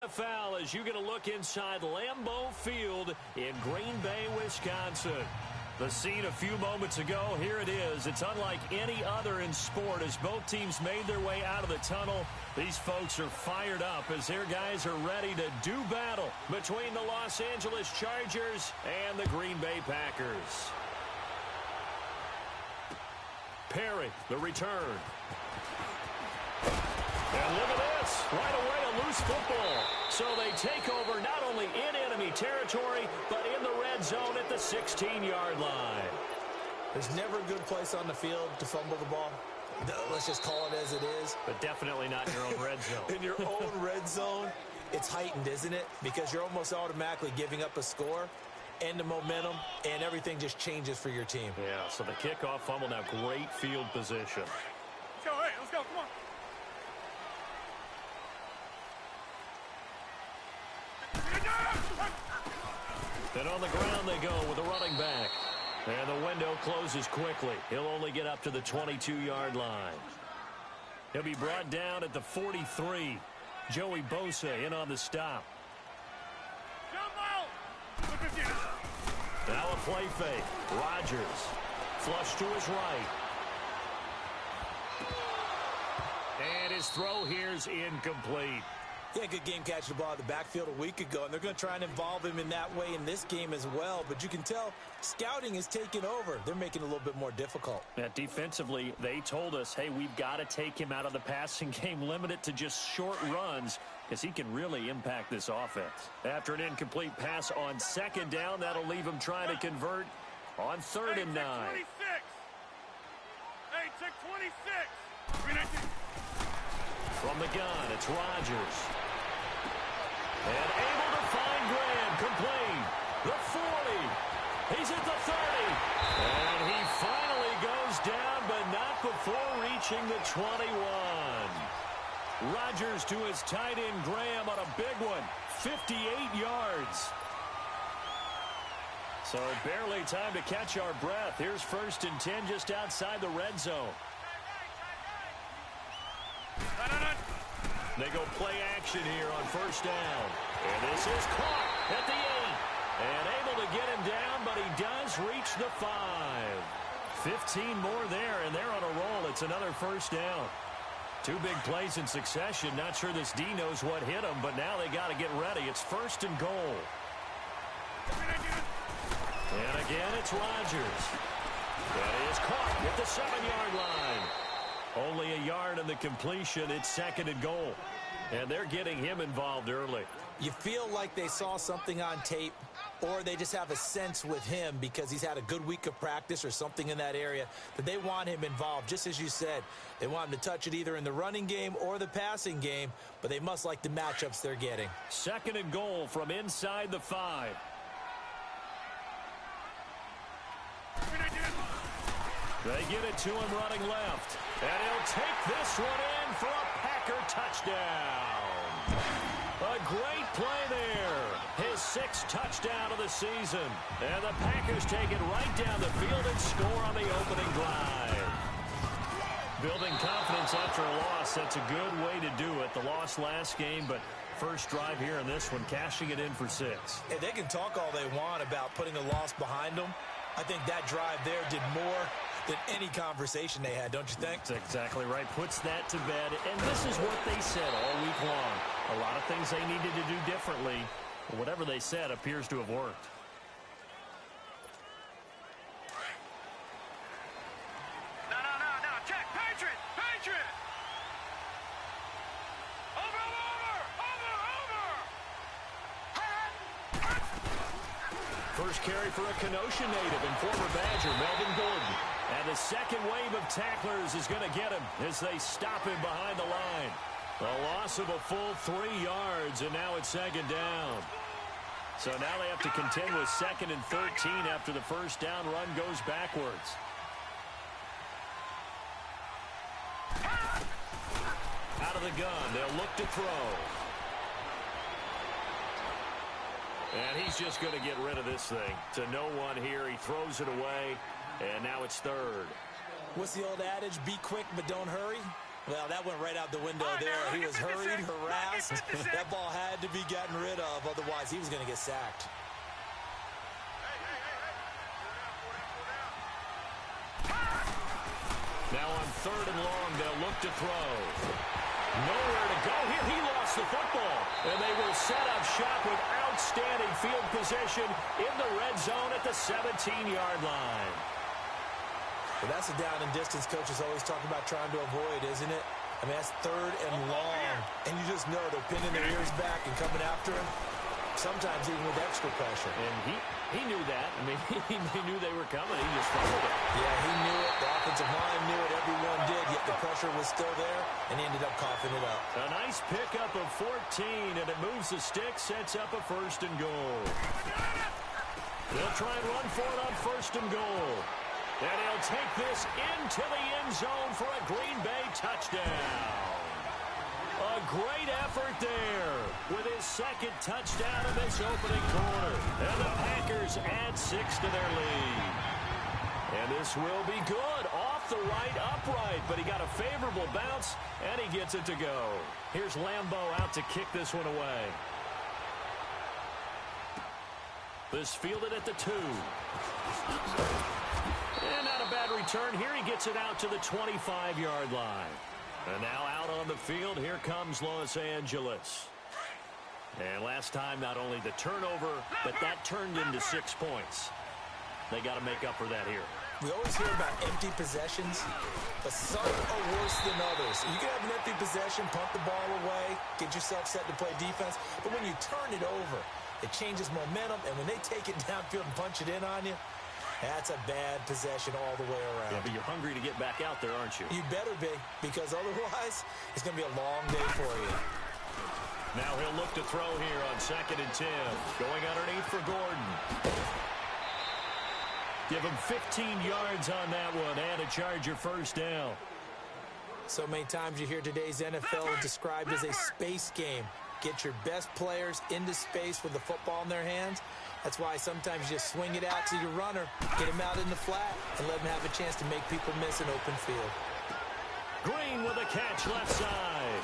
foul as you get a look inside Lambeau Field in Green Bay, Wisconsin. The scene a few moments ago, here it is. It's unlike any other in sport as both teams made their way out of the tunnel. These folks are fired up as their guys are ready to do battle between the Los Angeles Chargers and the Green Bay Packers. Perry, the return. And look at this. Right away, a loose football. So they take over not only in enemy territory, but in the red zone at the 16-yard line. There's never a good place on the field to fumble the ball. Let's just call it as it is. But definitely not in your own red zone. In your own red zone, it's heightened, isn't it? Because you're almost automatically giving up a score and the momentum, and everything just changes for your team. Yeah, so the kickoff fumble, now great field position. Let's go, hey, let's go, come on. Then on the ground they go with a running back. And the window closes quickly. He'll only get up to the 22-yard line. He'll be brought down at the 43. Joey Bosa in on the stop. Now a play fake. Rodgers. Flush to his right. And his throw here's incomplete. He had a good game catching the ball at the backfield a week ago, and they're going to try and involve him in that way in this game as well. But you can tell scouting is taking over. They're making it a little bit more difficult. Now, defensively, they told us, hey, we've got to take him out of the passing game, limit it to just short runs, because he can really impact this offense. After an incomplete pass on second down, that'll leave him trying to convert on 3rd and 9. 26. Hey, check 26. From the gun, it's Rodgers. And able to find Graham, complete. The 40. He's at the 30. And he finally goes down, but not before reaching the 21. Rodgers to his tight end, Graham, on a big one. 58 yards. So barely time to catch our breath. Here's 1st and 10 just outside the red zone. They go play action here on 1st down. And this is caught at the 8. And able to get him down, but he does reach the 5. 15 more there, and they're on a roll. It's another 1st down. 2 big plays in succession. Not sure this D knows what hit him, but now they got to get ready. It's 1st and goal. And again, it's Rodgers. That is caught at the 7-yard line. Only a yard on the completion. It's 2nd and goal. And they're getting him involved early. You feel like they saw something on tape, or they just have a sense with him because he's had a good week of practice or something in that area that they want him involved. Just as you said, they want him to touch it either in the running game or the passing game, but they must like the matchups they're getting. 2nd and goal from inside the 5. They get it to him running left. And he'll take this one in for a Packer touchdown. A great play there. His 6th touchdown of the season. And the Packers take it right down the field and score on the opening drive. Building confidence after a loss, that's a good way to do it. The loss last game, but first drive here in this one, cashing it in for 6. Hey, they can talk all they want about putting a loss behind them. I think that drive there did more than any conversation they had, don't you think? That's exactly right. Puts that to bed. And this is what they said all week long. A lot of things they needed to do differently. But whatever they said appears to have worked. No. Check. Patriot. Over. First carry for a Kenosha native and former Badger, Melvin Gordon. And the second wave of tacklers is going to get him as they stop him behind the line. A loss of a full 3 yards, and now it's 2nd down. So now they have to contend with 2nd and 13 after the first down run goes backwards. Out of the gun, they'll look to throw. And he's just going to get rid of this thing. To no one here, he throws it away. And now it's 3rd. What's the old adage? Be quick, but don't hurry. Well, that went right out the window there. He was hurried, harassed. That ball had to be gotten rid of, otherwise he was going to get sacked. Now on 3rd and long, they'll look to throw. Nowhere to go here. He lost the football. And they will set up shop with outstanding field position in the red zone at the 17-yard line. Well, that's a down and distance coaches always talk about trying to avoid, isn't it? I mean, that's 3rd and long. And you just know they're pinning their ears back and coming after him. Sometimes even with extra pressure. And he knew that. I mean, he knew they were coming. He just followed it. Yeah, he knew it. The offensive line knew it. Everyone did. Yet the pressure was still there, and he ended up coughing it up. A nice pickup of 14, and it moves the stick, sets up a 1st and goal. They'll try and run for it on 1st and goal. And he'll take this into the end zone for a Green Bay touchdown. A great effort there with his 2nd touchdown of this opening quarter. And the Packers add 6 to their lead. And this will be good. Off the right, upright. But he got a favorable bounce, and he gets it to go. Here's Lambeau out to kick this one away. This fielded at the 2. And not a bad return. Here he gets it out to the 25-yard line. And now out on the field, here comes Los Angeles. And last time, not only the turnover, but that turned into 6 points. They got to make up for that here. We always hear about empty possessions, but some are worse than others. You can have an empty possession, punt the ball away, get yourself set to play defense, but when you turn it over, it changes momentum, and when they take it downfield and punch it in on you, that's a bad possession all the way around. Yeah, but you're hungry to get back out there, aren't you? You better be, because otherwise, it's going to be a long day for you. Now he'll look to throw here on 2nd and 10. Going underneath for Gordon. Give him 15 yards on that one and a Charger 1st down. So many times you hear today's NFL described as a space game. Get your best players into space with the football in their hands. That's why sometimes you just swing it out to your runner, get him out in the flat, and let him have a chance to make people miss an open field. Green with a catch left side.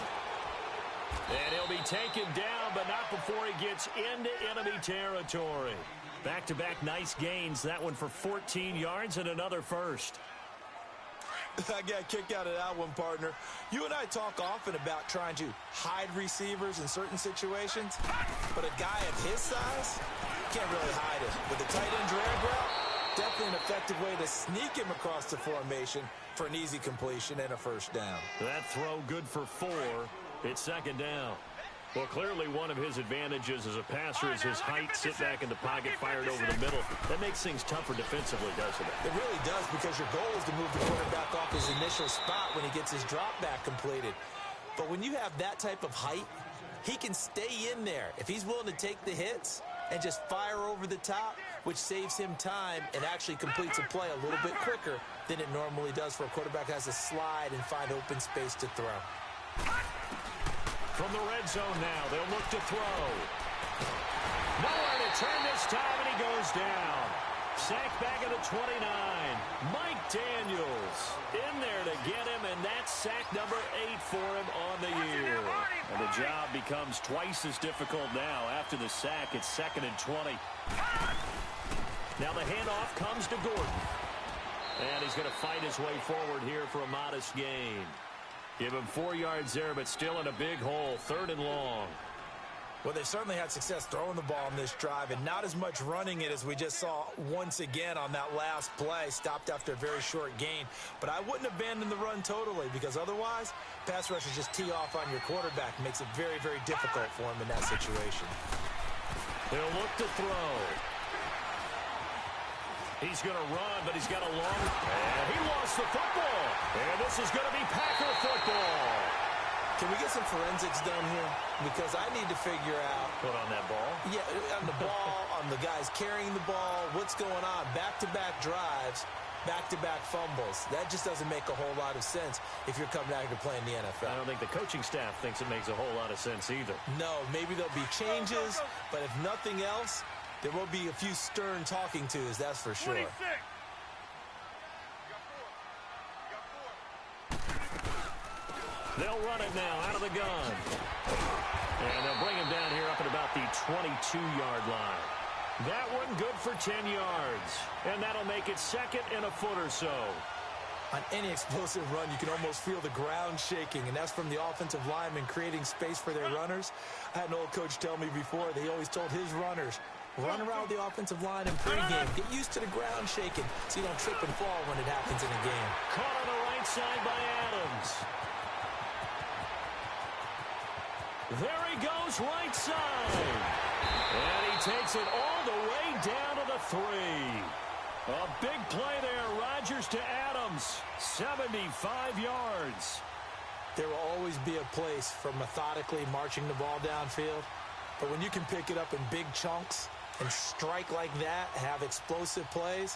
And he'll be taken down, but not before he gets into enemy territory. Back-to-back nice gains. That one for 14 yards and another 1st. I got a kick out of that one, partner. You and I talk often about trying to hide receivers in certain situations, but a guy of his size can't really hide it. With the tight end drag route, definitely an effective way to sneak him across the formation for an easy completion and a 1st down. That throw good for 4. It's 2nd down. Well, clearly one of his advantages as a passer is his height, sit back in the pocket, fired over the middle. That makes things tougher defensively, doesn't it? It really does, because your goal is to move the quarterback off his initial spot when he gets his drop back completed. But when you have that type of height, he can stay in there. If he's willing to take the hits and just fire over the top, which saves him time and actually completes a play a little bit quicker than it normally does for a quarterback who has to slide and find open space to throw. From the red zone now, they'll look to throw. Nowhere to turn this time, and he goes down. Sacked back at the 29. Mike Daniels in there to get him, and that's sack number 8 for him on the year. And the job becomes twice as difficult now. After the sack, it's 2nd and 20. Now the handoff comes to Gordon. And he's going to fight his way forward here for a modest gain. Give him 4 yards there, but still in a big hole. 3rd and long. Well, they certainly had success throwing the ball in this drive, and not as much running it as we just saw once again on that last play. Stopped after a very short gain. But I wouldn't abandon the run totally, because otherwise, pass rushers just tee off on your quarterback. Makes it very, very difficult for him in that situation. They'll look to throw. He's going to run, but he's got a long... And he lost the football. And this is going to be Packer football. Can we get some forensics done here? Because I need to figure out... What, on that ball? Yeah, on the ball, on the guys carrying the ball. What's going on? Back-to-back drives, back-to-back fumbles. That just doesn't make a whole lot of sense if you're coming out here to play in the NFL. I don't think the coaching staff thinks it makes a whole lot of sense either. No, maybe there'll be changes, but if nothing else, there will be a few stern talking tos, that's for sure. 26. They'll run it now out of the gun. And they'll bring him down here up at about the 22-yard line. That one good for 10 yards. And that'll make it second and a foot or so. On any explosive run, you can almost feel the ground shaking, and that's from the offensive linemen creating space for their runners. I had an old coach tell me before, they always told his runners, run around the offensive line in pregame. Get used to the ground shaking so you don't trip and fall when it happens in a game. Caught on the right side by Adams. There he goes, right side. And he takes it all the way down to the 3. A big play there, Rodgers to Adams, 75 yards. There will always be a place for methodically marching the ball downfield, but when you can pick it up in big chunks and strike like that, have explosive plays,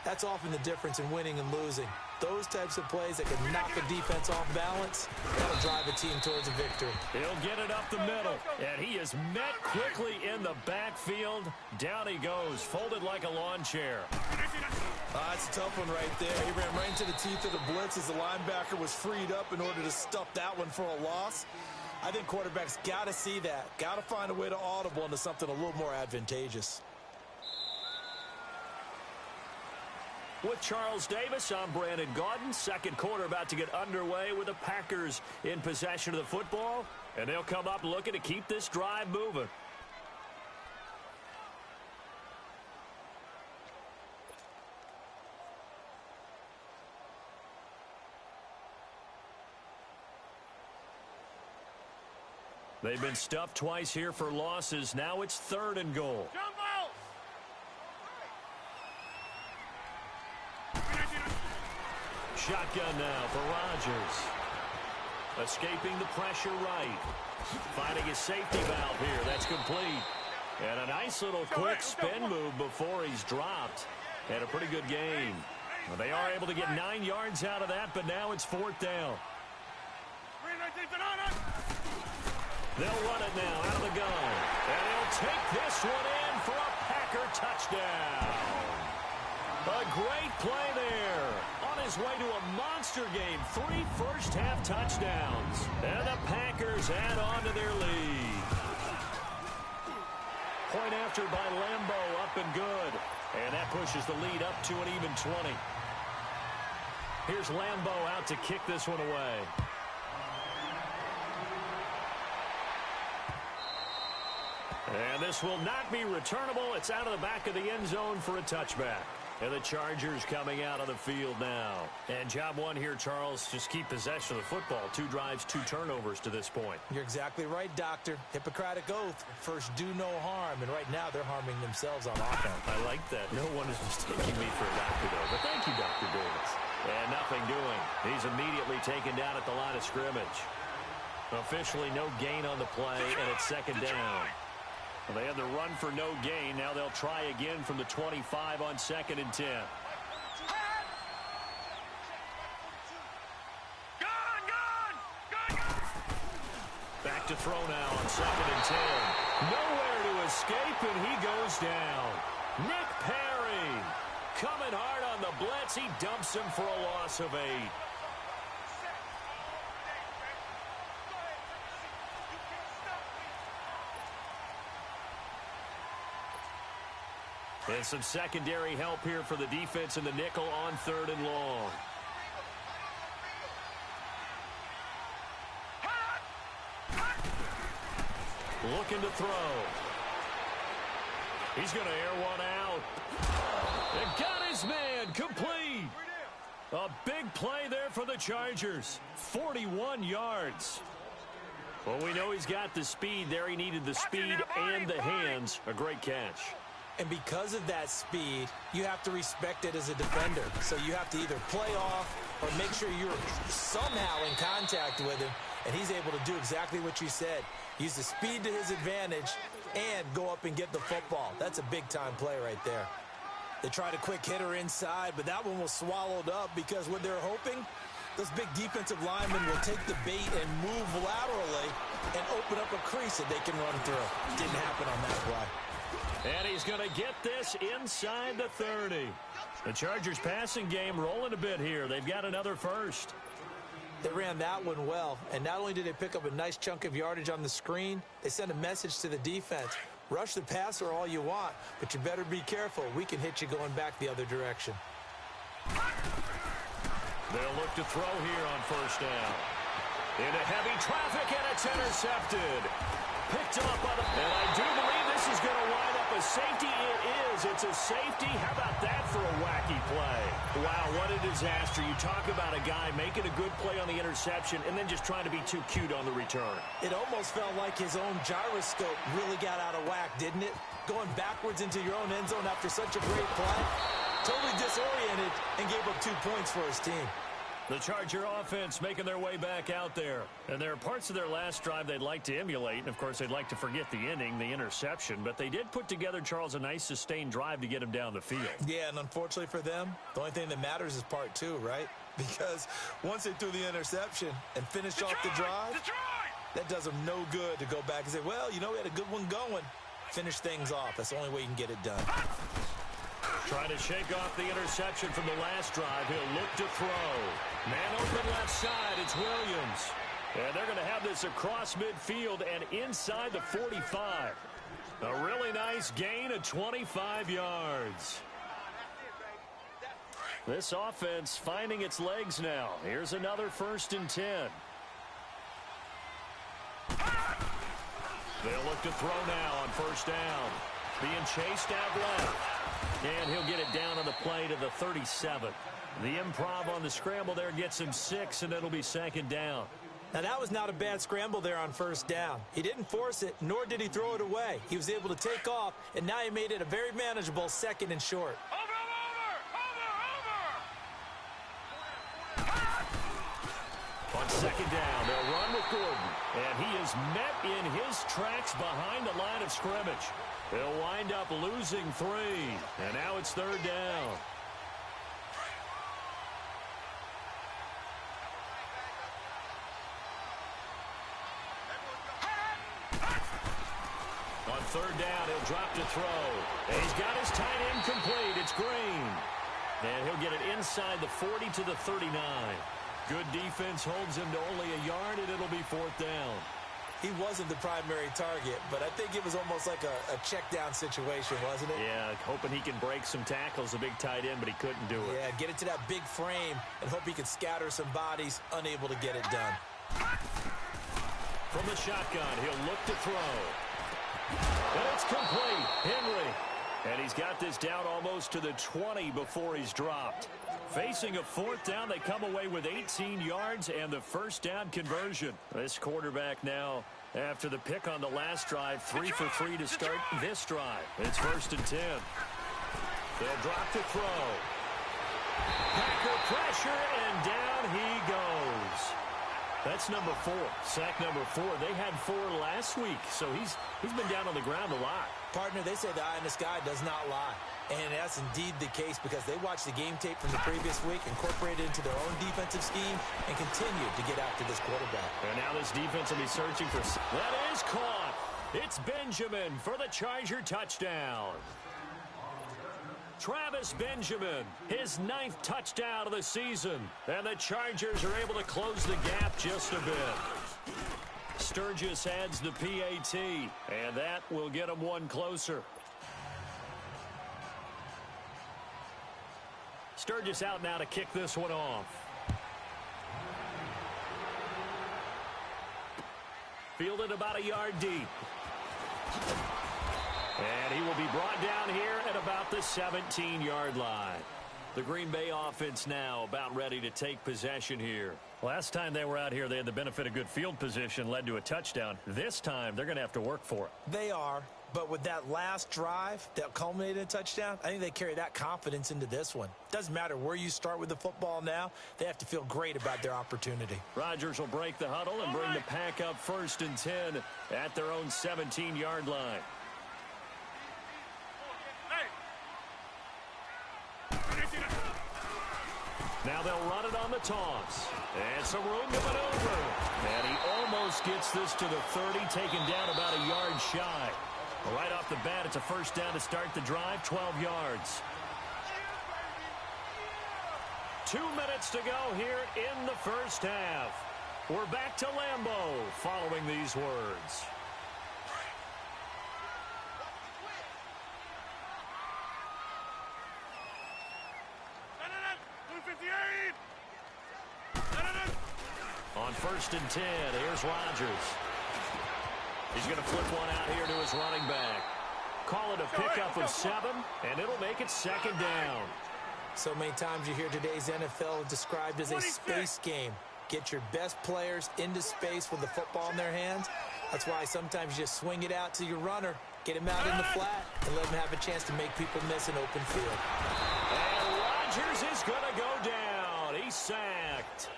that's often the difference in winning and losing. Those types of plays that can knock a defense off balance, that'll drive a team towards a victory. He'll get it up the middle, and he is met quickly in the backfield. Down he goes, folded like a lawn chair. That's a tough one right there. He ran right into the teeth of the blitz as the linebacker was freed up in order to stuff that one for a loss. I think quarterbacks got to see that. Got to find a way to audible into something a little more advantageous. With Charles Davis, I'm Brandon Gaudin. Second quarter about to get underway with the Packers in possession of the football. And they'll come up looking to keep this drive moving. They've been stuffed twice here for losses. Now it's 3rd and goal. Shotgun now for Rodgers. Escaping the pressure right. Finding his safety valve here. That's complete. And a nice little quick spin move before he's dropped. And a pretty good gain. Well, they are able to get 9 yards out of that, but now it's 4th down. They'll run it now out of the gun. And they'll take this one in for a Packer touchdown. A great play there. On his way to a monster game. 3 first-half touchdowns. And the Packers add on to their lead. Point after by Lambeau, up and good. And that pushes the lead up to an even 20. Here's Lambeau out to kick this one away. And this will not be returnable. It's out of the back of the end zone for a touchback. And the Chargers coming out on the field now. And job one here, Charles, just keep possession of the football. 2 drives, 2 turnovers to this point. You're exactly right, Doctor. Hippocratic oath. First, do no harm. And right now, they're harming themselves on offense. I like that. No one is mistaking me for a doctor, though. But thank you, Dr. Davis. And nothing doing. He's immediately taken down at the line of scrimmage. Officially no gain on the play, and it's 2nd down. Well, they had the run for no gain. Now they'll try again from the 25 on 2nd and 10. Back to throw now on 2nd and 10. Nowhere to escape, and he goes down. Nick Perry coming hard on the blitz. He dumps him for a loss of 8. And some secondary help here for the defense in the nickel on 3rd and long. Looking to throw. He's going to air one out. And got his man complete. A big play there for the Chargers. 41 yards. Well, we know he's got the speed there. He needed the speed and the hands. A great catch. And because of that speed, you have to respect it as a defender. So you have to either play off or make sure you're somehow in contact with him. And he's able to do exactly what you said. Use the speed to his advantage and go up and get the football. That's a big-time play right there. They tried a quick hitter inside, but that one was swallowed up because what they're hoping, those big defensive linemen will take the bait and move laterally and open up a crease that they can run through. Didn't happen on that play. And he's going to get this inside the 30. The Chargers passing game rolling a bit here. They've got another first. They ran that one well, and not only did they pick up a nice chunk of yardage on the screen, they sent a message to the defense. Rush the passer all you want, but you better be careful. We can hit you going back the other direction. They'll look to throw here on first down. Into heavy traffic, and it's intercepted. Picked up on it. And I do believe this is going to wind up a safety. It is. It's a safety. How about that for a wacky play? Wow, what a disaster. You talk about a guy making a good play on the interception and then just trying to be too cute on the return. It almost felt like his own gyroscope really got out of whack, didn't it? Going backwards into your own end zone after such a great play. Totally disoriented and gave up 2 points for his team. The Charger offense making their way back out there. And there are parts of their last drive they'd like to emulate. And, of course, they'd like to forget the ending, the interception. But they did put together, Charles, a nice sustained drive to get him down the field. Yeah, and unfortunately for them, the only thing that matters is part 2, right? Because once they threw the interception and finished off the drive, that does them no good to go back and say, well, you know, we had a good one going. Finish things off. That's the only way you can get it done. Trying to shake off the interception from the last drive. He'll look to throw. Man open left side. It's Williams. And they're going to have this across midfield and inside the 45. A really nice gain of 25 yards. This offense finding its legs now. Here's another 1st and 10. They'll look to throw now on first down. Being chased out left. And he'll get it down on the play to the 37. The improv on the scramble there gets him 6, and it'll be 2nd down. Now, that was not a bad scramble there on first down. He didn't force it, nor did he throw it away. He was able to take off, and now he made it a very manageable 2nd and short. On 2nd down, they'll run with Gordon. And he is met in his tracks behind the line of scrimmage. They'll wind up losing 3. And now it's 3rd down. On 3rd down, he'll drop to throw. And he's got his tight end complete. It's Green. And he'll get it inside the 40 to the 39. Good defense holds him to only a yard, and it'll be 4th down. He wasn't the primary target, but I think it was almost like a check-down situation, wasn't it? Yeah, hoping he can break some tackles, a big tight end, but he couldn't do it. Yeah, get it to that big frame and hope he can scatter some bodies, unable to get it done. From the shotgun, he'll look to throw. And it's complete. Henry. And he's got this down almost to the 20 before he's dropped. Facing a 4th down, they come away with 18 yards and the 1st down conversion. This quarterback now, after the pick on the last drive, 3 for 3 to start this drive. It's 1st and 10. They'll drop to throw. Packer pressure, and down he goes. That's number 4, sack number 4. They had 4 last week, so he's been down on the ground a lot. Partner, they say the eye in the sky does not lie. And that's indeed the case because they watched the game tape from the previous week, incorporated it into their own defensive scheme, and continued to get after this quarterback. And now this defense will be searching for... That is caught. It's Benjamin for the Charger touchdown. Travis Benjamin, his 9th touchdown of the season. And the Chargers are able to close the gap just a bit. Sturgis adds the PAT, and that will get them 1 closer. Sturgis out now to kick this one off. Fielded about a yard deep. And he will be brought down here at about the 17-yard line. The Green Bay offense now about ready to take possession here. Last time they were out here, they had the benefit of good field position, led to a touchdown. This time, they're going to have to work for it. They are, but with that last drive that culminated in a touchdown, I think they carry that confidence into this one. Doesn't matter where you start with the football now, they have to feel great about their opportunity. Rodgers will break the huddle and bring the pack up 1st and 10 at their own 17-yard line. Now they'll run it on the toss. And some room to maneuver. And he almost gets this to the 30, taken down about a yard shy. Right off the bat, it's a 1st down to start the drive, 12 yards. 2 minutes to go here in the first half. We're back to Lambeau following these words. On 1st and 10, here's Rodgers. He's going to flip one out here to his running back. Call it a pickup of 7, and it'll make it 2nd down. So many times you hear today's NFL described as a space game. Get your best players into space with the football in their hands. That's why sometimes you just swing it out to your runner, get him out in the flat, and let him have a chance to make people miss an open field. And Rodgers is going to go down. He's sacked.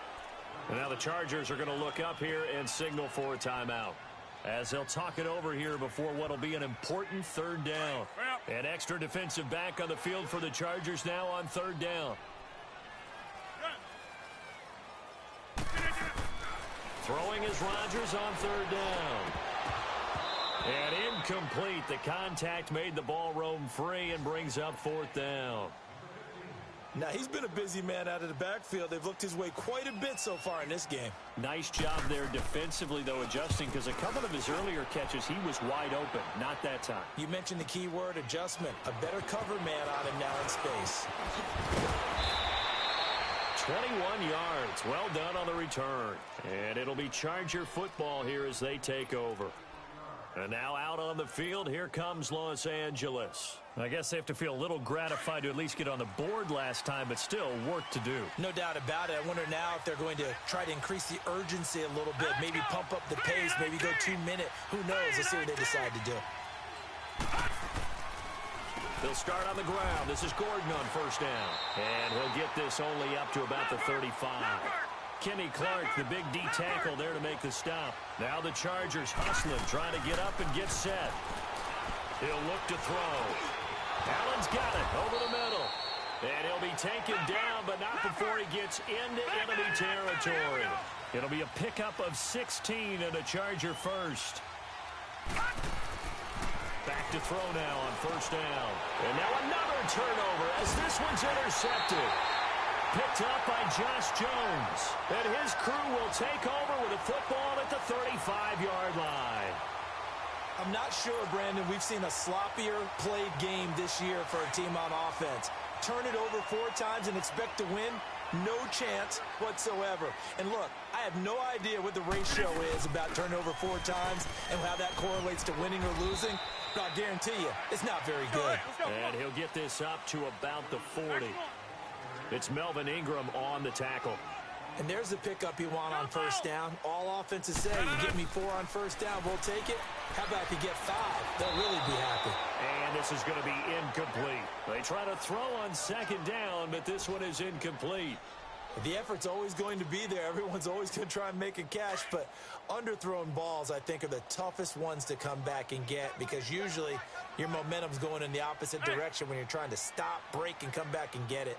And now the Chargers are going to look up here and signal for a timeout, as they'll talk it over here before what will be an important 3rd down. An extra defensive back on the field for the Chargers now on 3rd down. Throwing is Rodgers on 3rd down. And incomplete. The contact made the ball roam free and brings up 4th down. Now, he's been a busy man out of the backfield. They've looked his way quite a bit so far in this game. Nice job there defensively, though, adjusting, because a couple of his earlier catches, he was wide open. Not that time. You mentioned the key word, adjustment. A better cover man on him now in space. 21 yards. Well done on the return. And it'll be Charger football here as they take over. And now out on the field, here comes Los Angeles. I guess they have to feel a little gratified to at least get on the board last time, but still work to do. No doubt about it. I wonder now if they're going to try to increase the urgency a little bit, maybe pump up the pace, maybe go 2-minute. Who knows? Let's see what they decide to do. They'll start on the ground. This is Gordon on 1st down. And he'll get this only up to about the 35. Kenny Clark, the big D tackle there to make the stop. Now the Chargers hustling, trying to get up and get set. He'll look to throw. Allen's got it over the middle. And he'll be taken down, but not before he gets into enemy territory. It'll be a pickup of 16 and a Charger first. Back to throw now on 1st down. And now another turnover as this one's intercepted. Picked up by Josh Jones. And his crew will take over with a football at the 35-yard line. I'm not sure, Brandon, we've seen a sloppier played game this year for a team on offense. Turn it over 4 times and expect to win? No chance whatsoever. And look, I have no idea what the ratio is about turnover 4 times and how that correlates to winning or losing. But I guarantee you, it's not very good. And he'll get this up to about the 40. It's Melvin Ingram on the tackle. And there's the pickup you want on 1st down. All offenses say, you get me 4 on 1st down, we'll take it. How about if you get 5? They'll really be happy. And this is going to be incomplete. They try to throw on 2nd down, but this one is incomplete. The effort's always going to be there. Everyone's always going to try and make a catch, but underthrown balls, I think, are the toughest ones to come back and get because usually your momentum's going in the opposite direction when you're trying to stop, break, and come back and get it.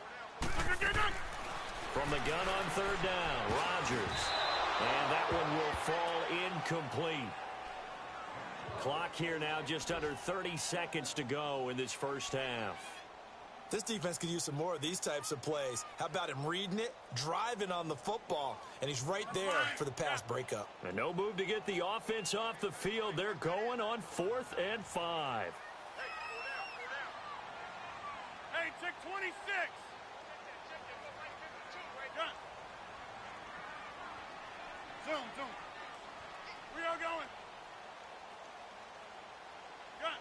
From the gun on 3rd down, Rodgers. And that one will fall incomplete. Clock here now just under 30 seconds to go in this first half. This defense could use some more of these types of plays. How about him reading it, driving on the football, and he's right there for the pass breakup. And no move to get the offense off the field. They're going on 4th and 5. Hey, check 26. Zoom. Where y'all going? Gun.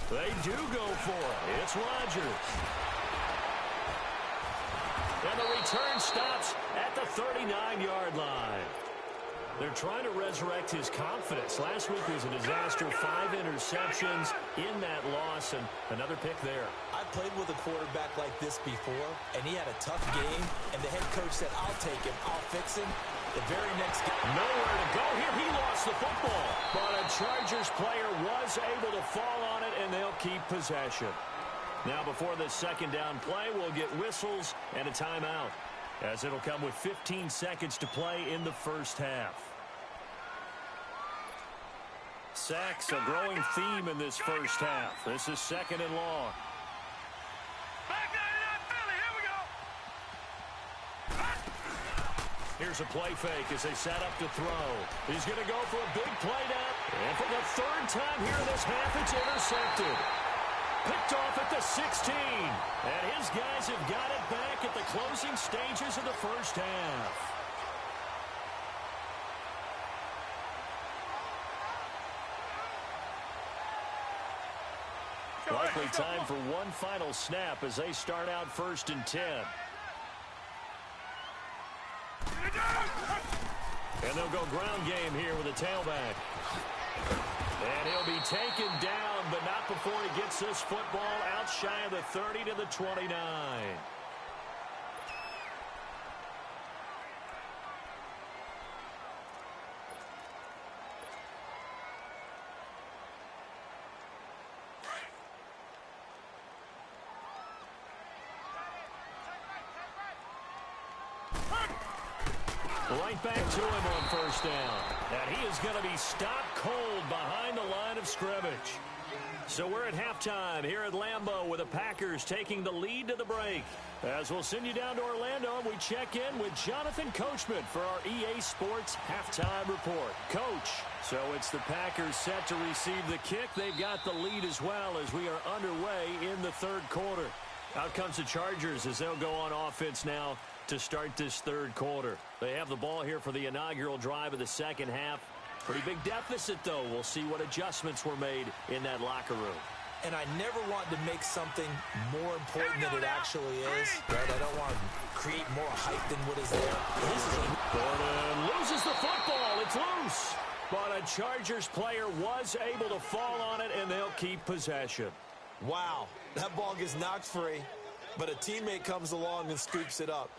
They do go for it. It's Rodgers. And the return stops at the 39-yard line. They're trying to resurrect his confidence. Last week was a disaster. 5 interceptions in that loss, and another pick there. I played with a quarterback like this before, and he had a tough game, and the head coach said, I'll take him, I'll fix him. The very next game. Nowhere to go here. He lost the football. But a Chargers player was able to fall on it, and they'll keep possession. Now before this 2nd down play, we'll get whistles and a timeout, as it'll come with 15 seconds to play in the first half. Sacks, a growing theme in this first half. This is 2nd and long. Back 99 Philly, here we go. Here's a play fake as they set up to throw. He's going to go for a big play down. And for the 3rd time here in this half, it's intercepted. Picked off at the 16. And his guys have got it back at the closing stages of the first half. Likely time for one final snap as they start out 1st and 10. And they'll go ground game here with a tailback. And he'll be taken down, but not before he gets this football out shy of the 30 to the 29. Right back to him on 1st down. And he is going to be stopped cold behind the line of scrimmage. So we're at halftime here at Lambeau with the Packers taking the lead to the break. As we'll send you down to Orlando, and we check in with Jonathan Coachman for our EA Sports halftime report. Coach, so it's the Packers set to receive the kick. They've got the lead as well as we are underway in the 3rd quarter. Out comes the Chargers as they'll go on offense now to start this 3rd quarter. They have the ball here for the inaugural drive of the 2nd half. Pretty big deficit, though. We'll see what adjustments were made in that locker room. And I never want to make something more important than it actually is. Right? I don't want to create more hype than what is there. Gordon loses the football. It's loose. But a Chargers player was able to fall on it, and they'll keep possession. Wow. That ball gets knocked free, but a teammate comes along and scoops it up.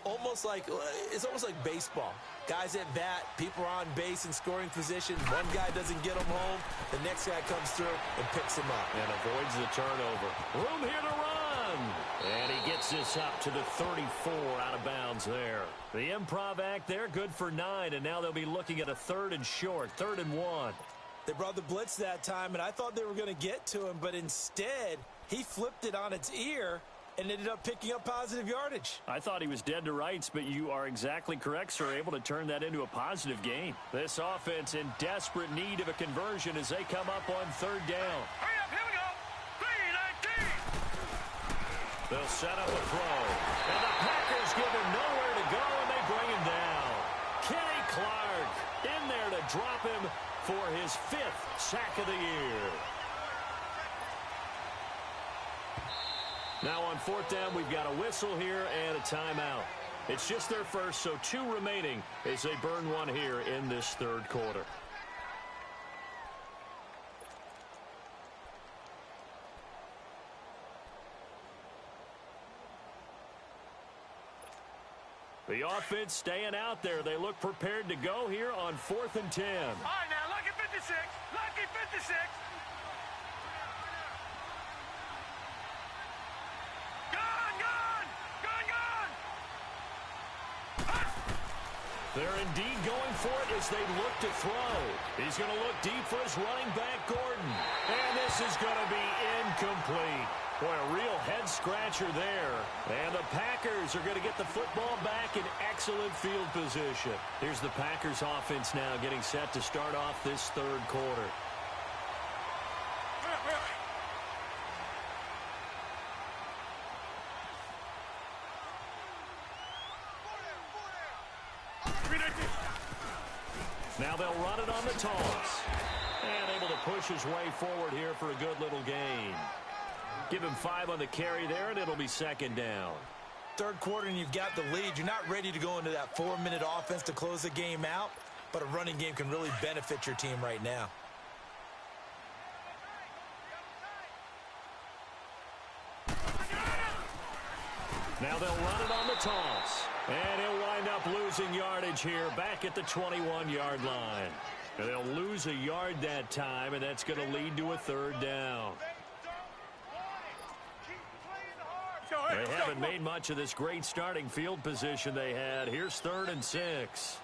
It's almost like baseball. Guys at bat, people are on base in scoring position. One guy doesn't get him home. The next guy comes through and picks him up. And avoids the turnover. Room here to run. And he gets this up to the 34 out of bounds there. The improv act there, good for 9. And now they'll be looking at a 3rd and short, 3rd and 1. They brought the blitz that time, and I thought they were going to get to him. But instead, he flipped it on its ear and ended up picking up positive yardage. I thought he was dead to rights, but you are exactly correct, sir. Able to turn that into a positive gain. This offense in desperate need of a conversion as they come up on 3rd down. Hurry up, here we go. 3-19. They'll set up a throw. And the Packers give him nowhere to go, and they bring him down. Kenny Clark in there to drop him for his 5th sack of the year. Now on 4th down, we've got a whistle here and a timeout. It's just their first, so 2 remaining as they burn one here in this 3rd quarter. The offense staying out there. They look prepared to go here on 4th and 10. All right, now, lucky 56. Lucky 56. They're indeed going for it as they look to throw. He's going to look deep for his running back, Gordon. And this is going to be incomplete. Boy, a real head-scratcher there. And the Packers are going to get the football back in excellent field position. Here's the Packers offense now getting set to start off this 3rd quarter. Now they'll run it on the toss. And able to push his way forward here for a good little gain. Give him 5 on the carry there, and it'll be 2nd down. 3rd quarter, and you've got the lead. You're not ready to go into that 4-minute offense to close the game out, but a running game can really benefit your team right now. Now they'll run it on the toss. And he'll wind up losing yardage here back at the 21-yard line. And they'll lose a yard that time, and that's going to lead to a 3rd down. They haven't made much of this great starting field position they had. Here's 3rd and 6.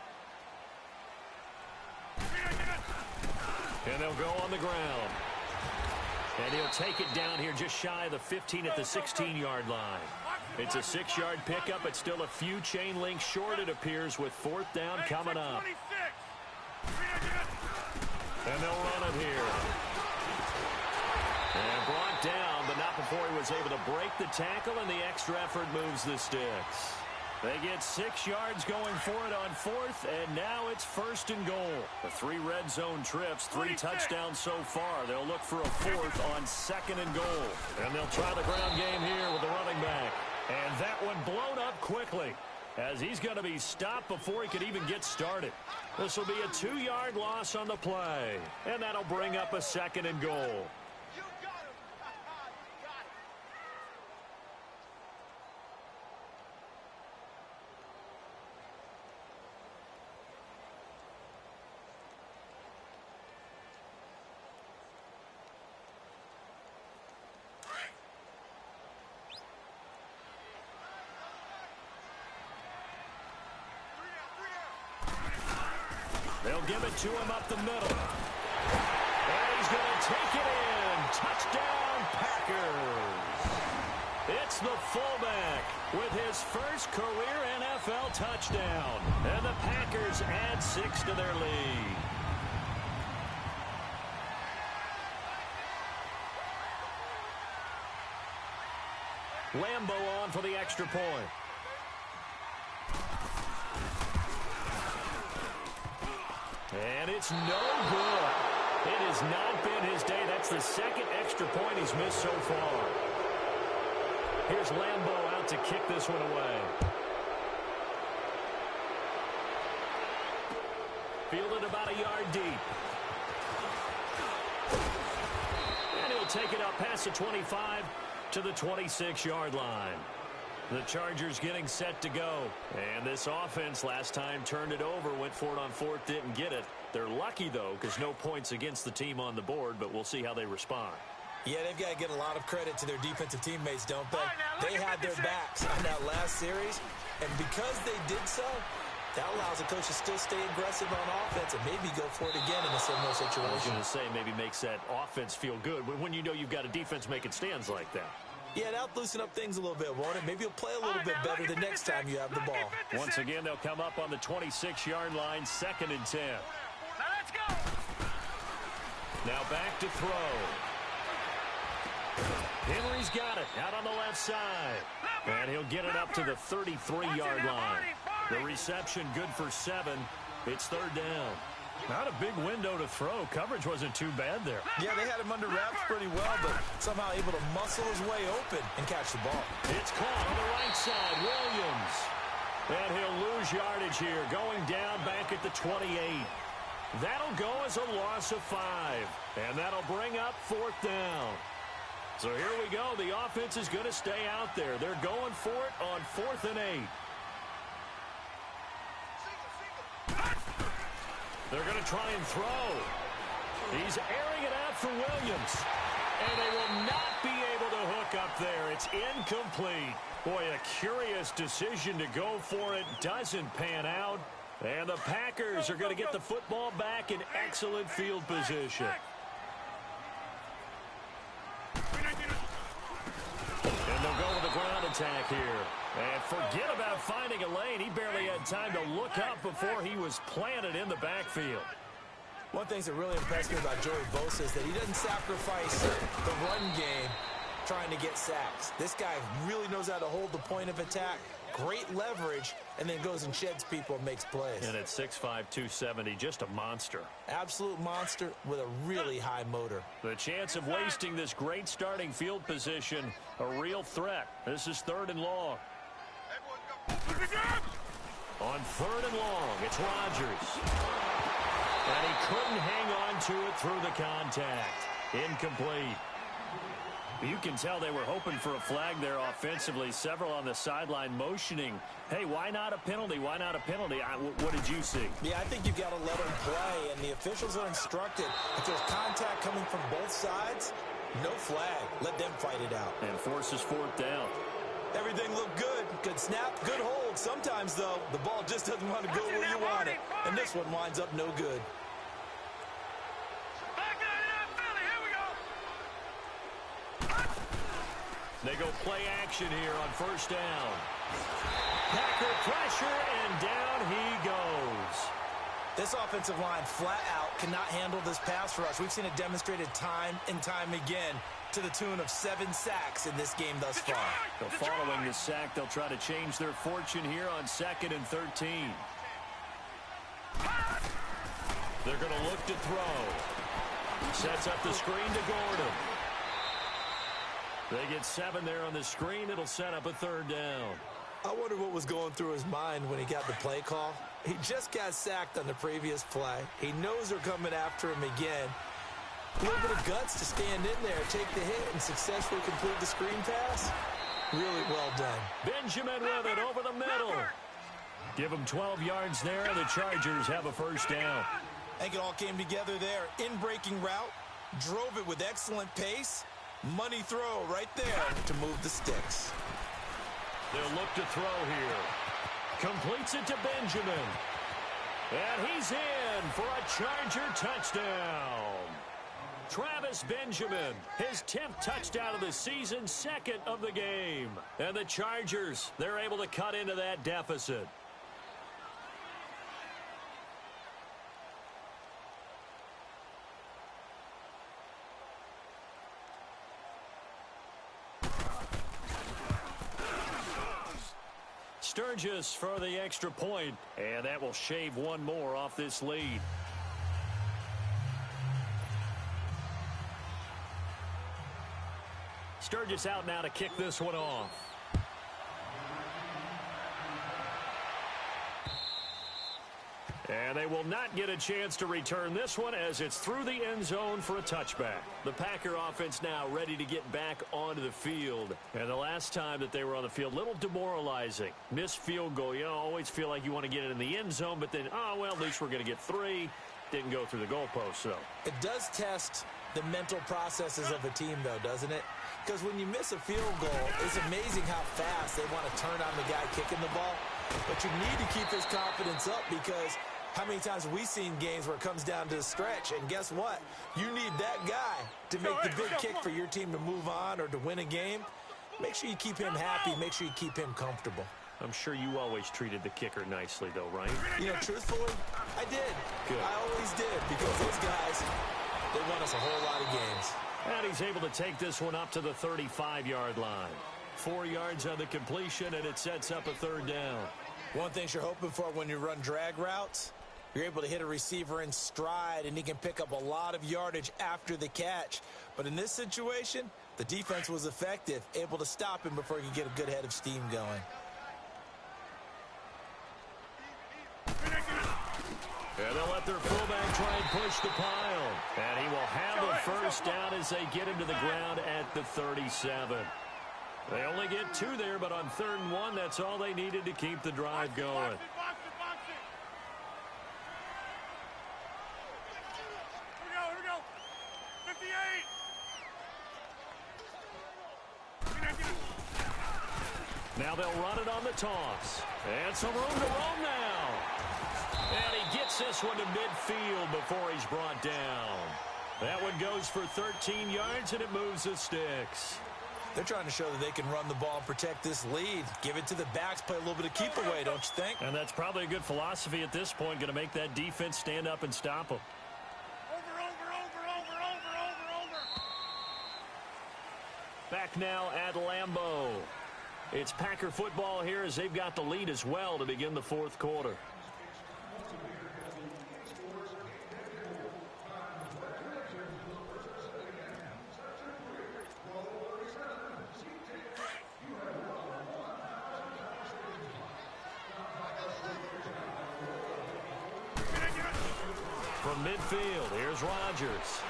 And they'll go on the ground. And he'll take it down here just shy of the 15 at the 16-yard line. It's a 6-yard pickup. It's still a few chain links short, it appears, with 4th down coming up. And they'll run it here. And brought down, but not before he was able to break the tackle, and the extra effort moves the sticks. They get 6 yards going for it on 4th, and now it's 1st and goal. The 3 red zone trips, 3 touchdowns so far. They'll look for a 4th on 2nd and goal. And they'll try the ground game here with the running back. And that one blown up quickly, as he's going to be stopped before he could even get started. This will be a 2-yard loss on the play, and that'll bring up a 2nd and goal. They'll give it to him up the middle. And he's going to take it in. Touchdown, Packers. It's the fullback with his first career NFL touchdown. And the Packers add 6 to their lead. Lambo on for the extra point. And it's no good. It has not been his day. That's the 2nd extra point he's missed so far. Here's Lambo out to kick this one away. Fielded about a yard deep. And he'll take it up past the 25 to the 26-yard line. The Chargers getting set to go. And this offense last time turned it over, went for it on 4th, didn't get it. They're lucky, though, because no points against the team on the board, but we'll see how they respond. Yeah, they've got to get a lot of credit to their defensive teammates, don't they? They had their backs on that last series, and because they did so, that allows the coach to still stay aggressive on offense and maybe go for it again in a similar situation. I was going to say, maybe makes that offense feel good when you know you've got a defense making stands like that. Yeah, that'll loosen up things a little bit, won't it? Maybe you'll play a little bit better the next time you have the ball. Once again, they'll come up on the 26-yard line, 2nd and 10. Now let's go. Now back to throw. Henry's got it out on the left side. And he'll get it up to the 33-yard line. The reception good for 7. It's 3rd down. Not a big window to throw. Coverage wasn't too bad there. Yeah, they had him under wraps pretty well, but somehow able to muscle his way open and catch the ball. It's caught on the right side. Williams. And he'll lose yardage here, going down back at the 28. That'll go as a loss of 5. And that'll bring up 4th down. So here we go. The offense is going to stay out there. They're going for it on 4th and 8. They're going to try and throw. He's airing it out for Williams. And they will not be able to hook up there. It's incomplete. Boy, a curious decision to go for it. Doesn't pan out. And the Packers are going to get the football back in excellent field position. And they'll go with the ground attack here. And forget about finding a lane. He barely had time to look up before he was planted in the backfield. One thing that really impressed me about Joey Bosa is that he doesn't sacrifice the run game trying to get sacks. This guy really knows how to hold the point of attack, great leverage, and then goes and sheds people and makes plays. And at 6'5", 270, just a monster. Absolute monster with a really high motor. The chance of wasting this great starting field position, a real threat. This is 3rd and long. On 3rd and long, it's Rodgers. And he couldn't hang on to it through the contact. Incomplete. You can tell they were hoping for a flag there offensively. Several on the sideline motioning, hey, why not a penalty? Why not a penalty? What did you see? Yeah, I think you've got to let them play, and the officials are instructed. If there's contact coming from both sides, no flag. Let them fight it out. And forces 4th down. Everything looked good. Good snap, good hold. Sometimes, though, the ball just doesn't want to go where you want it. And this one winds up no good. They go play action here on first down. Packer pressure, and down he goes. This offensive line flat out cannot handle this pass rush. We've seen it demonstrated time and time again to the tune of 7 sacks in this game thus far. So following the sack, they'll try to change their fortune here on 2nd and 13. They're going to look to throw. Sets up the screen to Gordon. They get 7 there on the screen. It'll set up a 3rd down. I wonder what was going through his mind when he got the play call. He just got sacked on the previous play. He knows they're coming after him again. A little bit of guts to stand in there, take the hit, and successfully complete the screen pass. Really well done. Benjamin with it over the middle. Give him 12 yards there, and the Chargers have a 1st down. I think it all came together there. In-breaking route, drove it with excellent pace. Money throw right there to move the sticks. They'll look to throw here. Completes it to Benjamin. And he's in for a Charger touchdown. Travis Benjamin, his 10th touchdown of the season, 2nd of the game. And the Chargers, they're able to cut into that deficit. Sturgis for the extra point, and that will shave one more off this lead. Sturgis out now to kick this one off. And they will not get a chance to return this one as it's through the end zone for a touchback. The Packer offense now ready to get back onto the field. And the last time that they were on the field, a little demoralizing. Missed field goal. You always feel like you want to get it in the end zone, but then, oh, well, at least we're going to get 3. Didn't go through the goalpost, so. It does test the mental processes of a team, though, doesn't it? Because when you miss a field goal, it's amazing how fast they want to turn on the guy kicking the ball. But you need to keep his confidence up because how many times have we seen games where it comes down to a stretch, and guess what? You need that guy to make the big kick for your team to move on or to win a game. Make sure you keep him happy. Make sure you keep him comfortable. I'm sure you always treated the kicker nicely, though, right? You know, truthfully, I did. Good. I always did because those guys, they won us a whole lot of games. And he's able to take this one up to the 35-yard line. 4 yards on the completion, and it sets up a 3rd down. One thing you're hoping for when you run drag routes, you're able to hit a receiver in stride, and he can pick up a lot of yardage after the catch. But in this situation, the defense was effective, able to stop him before he could get a good head of steam going. And they'll let their fullback try and push the pile. And he will have a 1st down as they get him to the ground at the 37. They only get 2 there, but on 3rd and 1, that's all they needed to keep the drive going. Here we go. 58. Now they'll run it on the toss. And some room to roam now. And he gets this one to midfield before he's brought down. That one goes for 13 yards, and it moves the sticks. They're trying to show that they can run the ball and protect this lead. Give it to the backs, play a little bit of keep away, don't you think? And that's probably a good philosophy at this point, going to make that defense stand up and stop them. Over. Back now at Lambeau. It's Packer football here as they've got the lead as well to begin the 4th quarter. From midfield, here's Rodgers.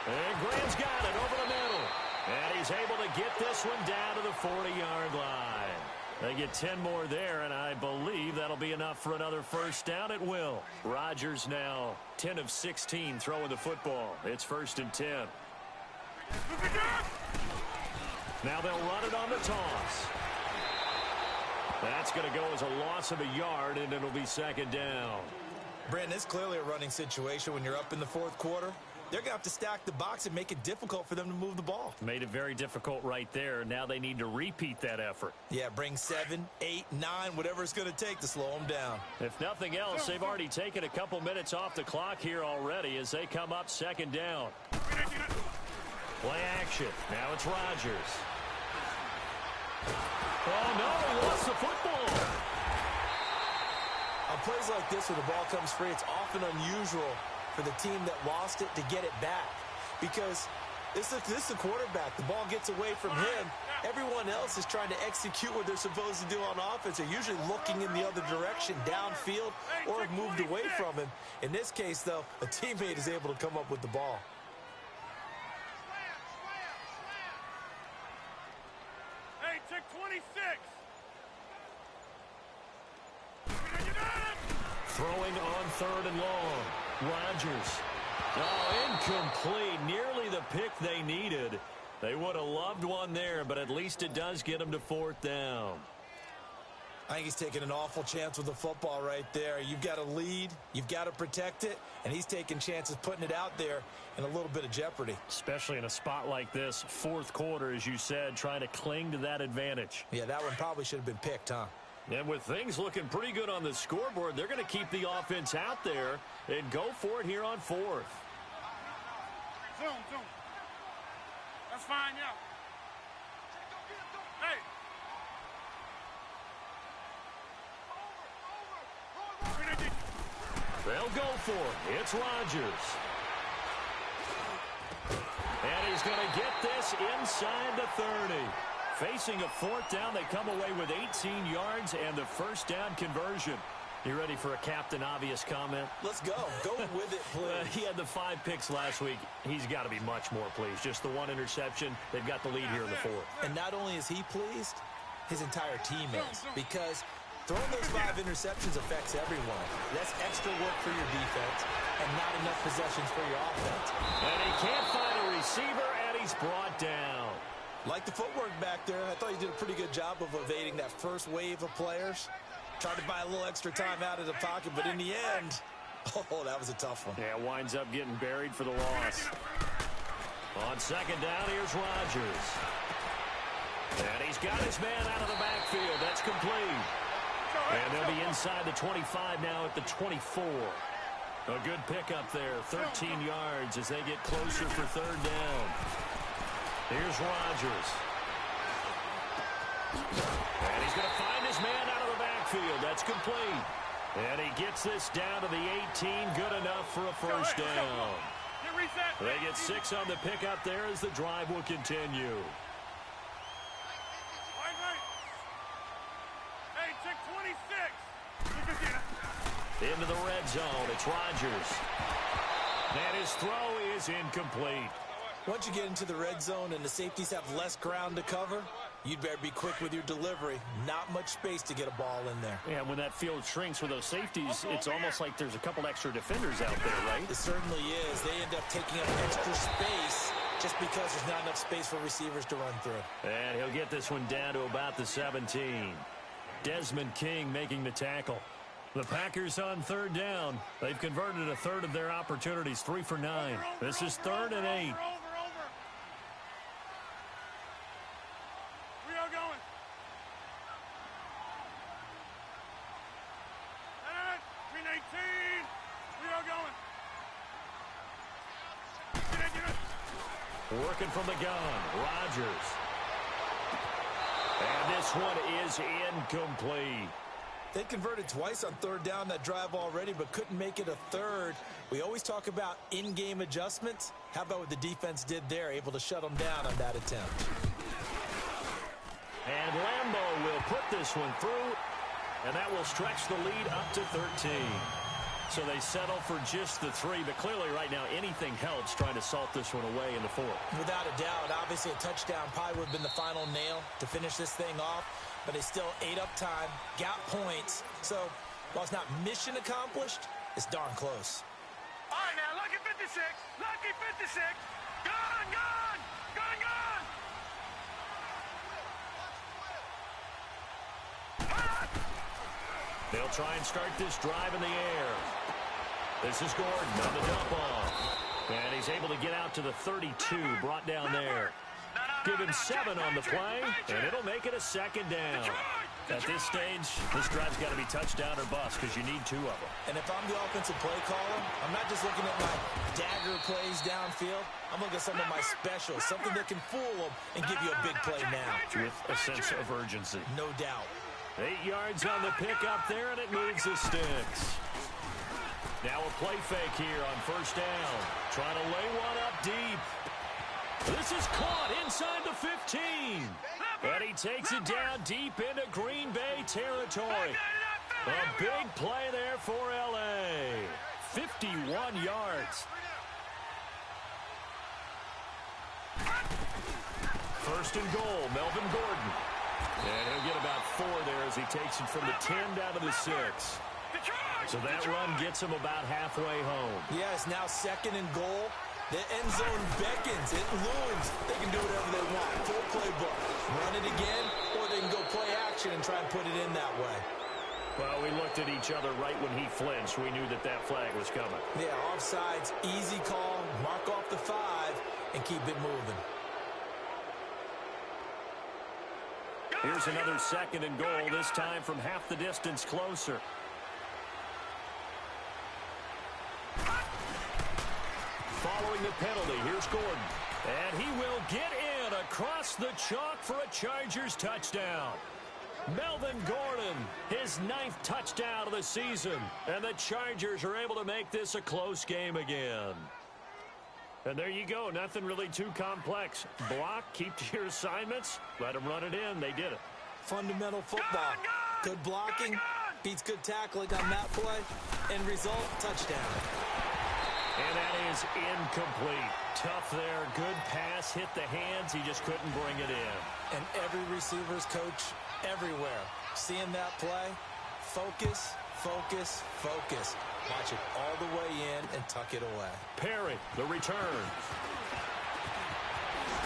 And Graham's got it over the middle. And he's able to get this one down to the 40-yard line. They get 10 more there, and I believe that'll be enough for another 1st down. It will. Rodgers now 10 of 16 throwing the football. It's 1st and 10. Now they'll run it on the toss. That's going to go as a loss of a yard, and it'll be 2nd down. Brandon, it's clearly a running situation when you're up in the 4th quarter. they're going to have to stack the box and make it difficult for them to move the ball. Made it very difficult right there. Now they need to repeat that effort. Yeah, bring 7, 8, 9, whatever it's going to take to slow them down. If nothing else, they've already taken a couple minutes off the clock here already as they come up second down. Play action. Now it's Rodgers. Oh, no, he lost the football. On plays like this where the ball comes free, it's often unusual for the team that lost it to get it back. Because this is the quarterback. The ball gets away from him. Everyone else is trying to execute what they're supposed to do on offense. They're usually looking in the other direction, downfield, or have moved away from him. In this case, though, a teammate is able to come up with the ball. Hey, check 26. Throwing on 3rd and long. Rodgers. Oh, incomplete. Nearly the pick they needed. They would have loved one there, but at least it does get them to 4th down. I think he's taking an awful chance with the football right there. You've got to lead, you've got to protect it, and he's taking chances putting it out there in a little bit of jeopardy. Especially in a spot like this, 4th quarter, as you said, trying to cling to that advantage. Yeah, that one probably should have been picked, huh? And with things looking pretty good on the scoreboard, they're going to keep the offense out there and go for it here on 4th. Zoom. That's fine, yeah. Hey. They'll go for it. It's Rodgers. And he's going to get this inside the 30. Facing a 4th down, they come away with 18 yards and the 1st down conversion. You ready for a Captain Obvious comment? Let's go. Go with it, please. He had the 5 picks last week. He's got to be much more pleased. Just the 1 interception. They've got the lead here in the 4th. And not only is he pleased, his entire team is. Because throwing those 5 interceptions affects everyone. That's extra work for your defense and not enough possessions for your offense. And he can't find a receiver, and he's brought down. Like the footwork back there, I thought he did a pretty good job of evading that first wave of players. Tried to buy a little extra time out of the pocket, but in the end, oh, that was a tough one. Yeah, winds up getting buried for the loss. On 2nd down, here's Rodgers. And he's got his man out of the backfield. That's complete. And they'll be inside the 25 now at the 24. A good pickup there, 13 yards as they get closer for 3rd down. Here's Rodgers. And he's going to find his man out of the backfield. That's complete. And he gets this down to the 18. Good enough for a 1st down. They get 6 on the pickup there as the drive will continue. Hey, check 26. Into the red zone. It's Rodgers. And his throw is incomplete. Once you get into the red zone and the safeties have less ground to cover, you'd better be quick with your delivery. Not much space to get a ball in there. Yeah, when that field shrinks with those safeties, it's almost like there's a couple extra defenders out there, right? It certainly is. They end up taking up extra space just because there's not enough space for receivers to run through. And he'll get this one down to about the 17. Desmond King making the tackle. The Packers on 3rd down. They've converted a 1/3 of their opportunities, 3 for 9. This is 3rd and 8. We are going. Green 18. We are going. Working from the gun, Rodgers. And this one is incomplete. They converted twice on 3rd down that drive already, but couldn't make it a 3rd. We always talk about in-game adjustments. How about what the defense did there, able to shut them down on that attempt? And Lambeau will put this one through, and that will stretch the lead up to 13. So they settle for just the 3, but clearly right now anything helps trying to salt this one away in the 4th. Without a doubt, obviously a touchdown probably would have been the final nail to finish this thing off, but they still ate up time, got points. So while it's not mission accomplished, it's darn close. All right, now, lucky 56. Lucky 56. Gone. They'll try and start this drive in the air. This is Gordon on the dump off. And he's able to get out to the 32, brought down there. Give him 7 on the play, and it'll make it a second down. At this stage, this drive's got to be touchdown or bust because you need 2 of them. And if I'm the offensive play caller, I'm not just looking at my dagger plays downfield. I'm looking at some of my specials, something that can fool them and give you a big play now. With a sense of urgency. No doubt. 8 yards on the pickup there, and it moves the sticks. Now a play fake here on first down. Trying to lay one up deep. This is caught inside the 15. And he takes it down deep into Green Bay territory. A big play there for L.A. 51 yards. First and goal, Melvin Gordon. And he'll get about 4 there as he takes it from the 10 down to the 6. So that run gets him about halfway home. Yeah, it's now second and goal. The end zone beckons. It looms. They can do whatever they want. Full playbook. Run it again, or they can go play action and try and put it in that way. Well, we looked at each other right when he flinched. We knew that that flag was coming. Yeah, offsides, easy call. Mark off the 5 and keep it moving. Here's another second and goal, this time from half the distance closer. Following the penalty, here's Gordon. And he will get in across the chalk for a Chargers touchdown. Melvin Gordon, his 9th touchdown of the season. And the Chargers are able to make this a close game again. And there you go, nothing really too complex. Block, keep to your assignments, let them run it in. They did it. Fundamental football. Good blocking, beats good tackling on that play. End result, touchdown. And that is incomplete. Tough there. Good pass. Hit the hands. He just couldn't bring it in. And every receiver's coach everywhere. Seeing that play, focus, focus, focus. Watch it all the way in and tuck it away. Perry, the return.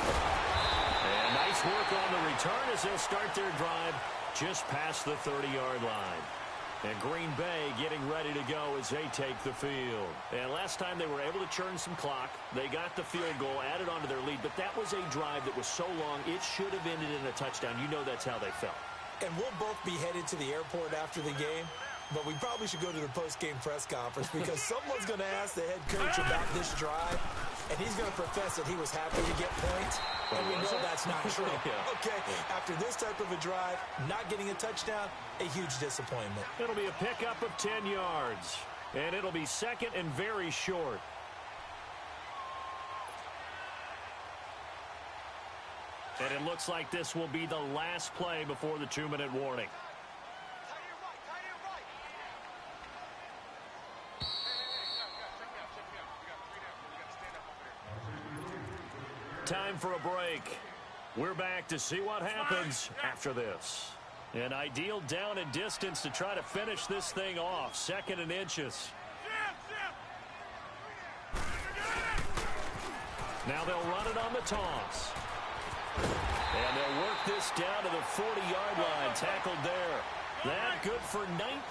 And nice work on the return as they'll start their drive just past the 30-yard line. And Green Bay getting ready to go as they take the field. And last time they were able to churn some clock. They got the field goal, added on to their lead. But that was a drive that was so long, it should have ended in a touchdown. You know that's how they felt. And we'll both be headed to the airport after the game. But we probably should go to the post-game press conference because someone's going to ask the head coach about this drive. And he's going to profess that he was happy to get points. And we know that's not true. Okay, after this type of a drive, not getting a touchdown, a huge disappointment. It'll be a pickup of 10 yards. And it'll be second and very short. And it looks like this will be the last play before the 2-minute warning. Time for a break. We're back to see what happens after this. An ideal down and distance to try to finish this thing off. 2nd and inches. Now they'll run it on the toss. And they'll work this down to the 40-yard line. Tackled there. That good for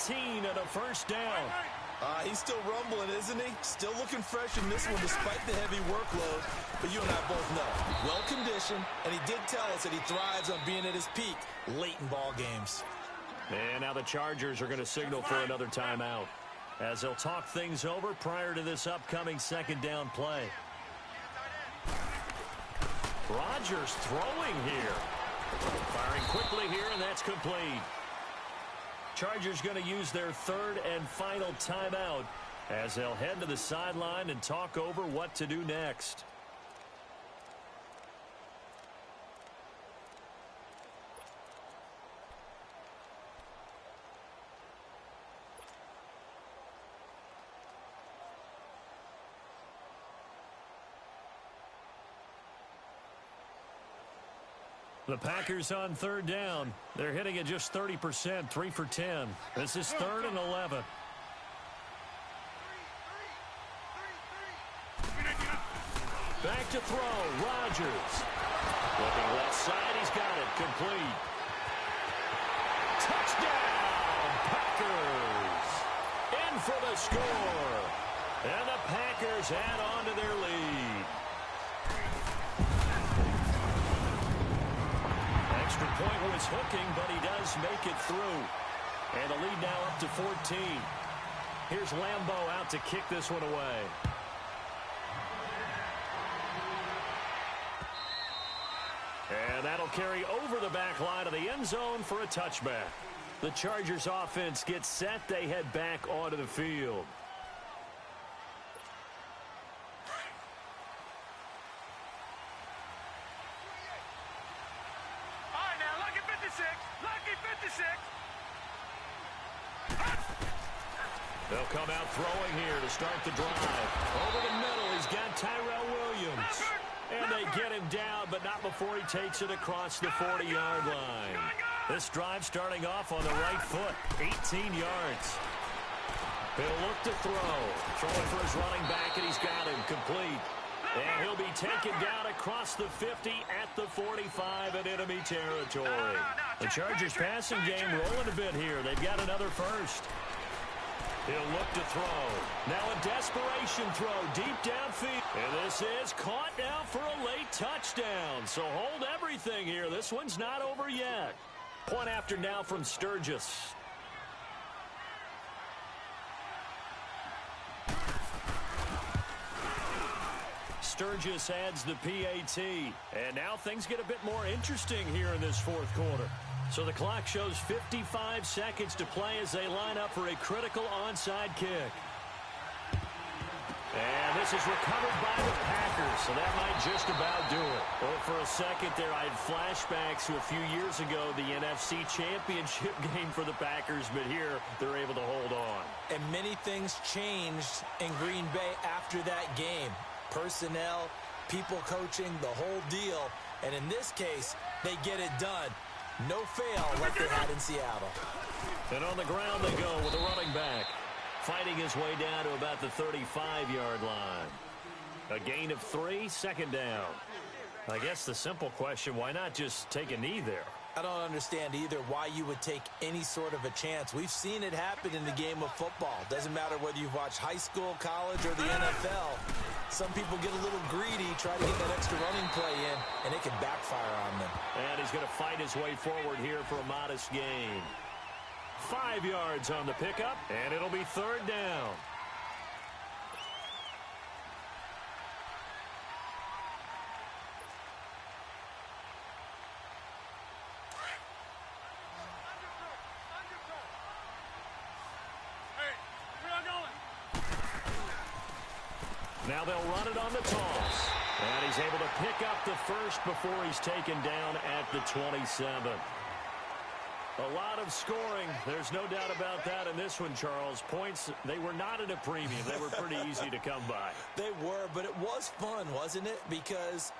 19 and a first down. He's still rumbling, isn't he? Still looking fresh in this one despite the heavy workload. But you and I both know, well-conditioned, and he did tell us that he thrives on being at his peak late in ball games. And now the Chargers are going to signal for another timeout as they'll talk things over prior to this upcoming second down play. Rodgers throwing here. Firing quickly here, and that's complete. Chargers going to use their 3rd and final timeout as they'll head to the sideline and talk over what to do next. The Packers on 3rd down. They're hitting it just 30%, 3 for 10. This is 3rd and 11. Back to throw, Rodgers. Looking left side, he's got it, complete. Touchdown, Packers. In for the score. And the Packers add on to their lead. Extra point was hooking, but he does make it through. And the lead now up to 14. Here's Lambeau out to kick this one away. And that'll carry over the back line of the end zone for a touchback. The Chargers offense gets set. They head back onto the field. All right, now, lucky 56. Lucky 56. They'll come out throwing here to start the drive. Over the middle, he's got Tyrell Williams. And they get him down, but not before he takes it across the 40-yard line. This drive starting off on the right foot, 18 yards. He'll look to throw. Throwing for his running back, and he's got him complete. And he'll be taken down across the 50 at the 45 in enemy territory. The Chargers passing game rolling a bit here. They've got another first. He'll look to throw. Now a desperation throw deep downfield. And this is caught now for a late touchdown. So hold everything here. This one's not over yet. Point after now from Sturgis. Sturgis adds the PAT. And now things get a bit more interesting here in this fourth quarter. So the clock shows 55 seconds to play as they line up for a critical onside kick. And this is recovered by the Packers, so that might just about do it. Well, for a second there, I had flashbacks to a few years ago, the NFC Championship game for the Packers, but here they're able to hold on. And many things changed in Green Bay after that game. Personnel, people coaching, the whole deal. And in this case, they get it done. No fail like they had in Seattle. And on the ground they go with a running back. Fighting his way down to about the 35-yard line. A gain of 3, second down. I guess the simple question, why not just take a knee there? I don't understand either why you would take any sort of a chance. We've seen it happen in the game of football. Doesn't matter whether you've watched high school, college, or the NFL. Some people get a little greedy, try to get that extra running play in, and it can backfire on them. And he's going to fight his way forward here for a modest gain. 5 yards on the pickup, and it'll be third down. Now they'll run it on the toss. And he's able to pick up the first before he's taken down at the 27. A lot of scoring. There's no doubt about that in this one, Charles. Points, they were not at a premium. They were pretty easy to come by. They were, but it was fun, wasn't it? Because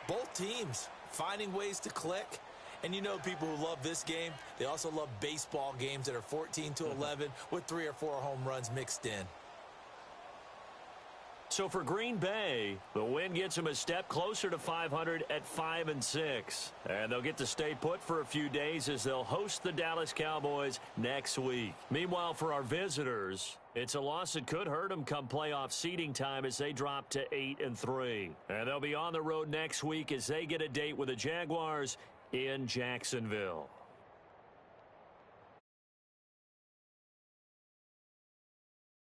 both teams finding ways to click. And you know people who love this game, they also love baseball games that are 14-11 with 3 or 4 home runs mixed in. So for Green Bay, the win gets them a step closer to 500 at 5-6. And they'll get to stay put for a few days as they'll host the Dallas Cowboys next week. Meanwhile, for our visitors, it's a loss that could hurt them come playoff seeding time as they drop to 8-3. And they'll be on the road next week as they get a date with the Jaguars in Jacksonville.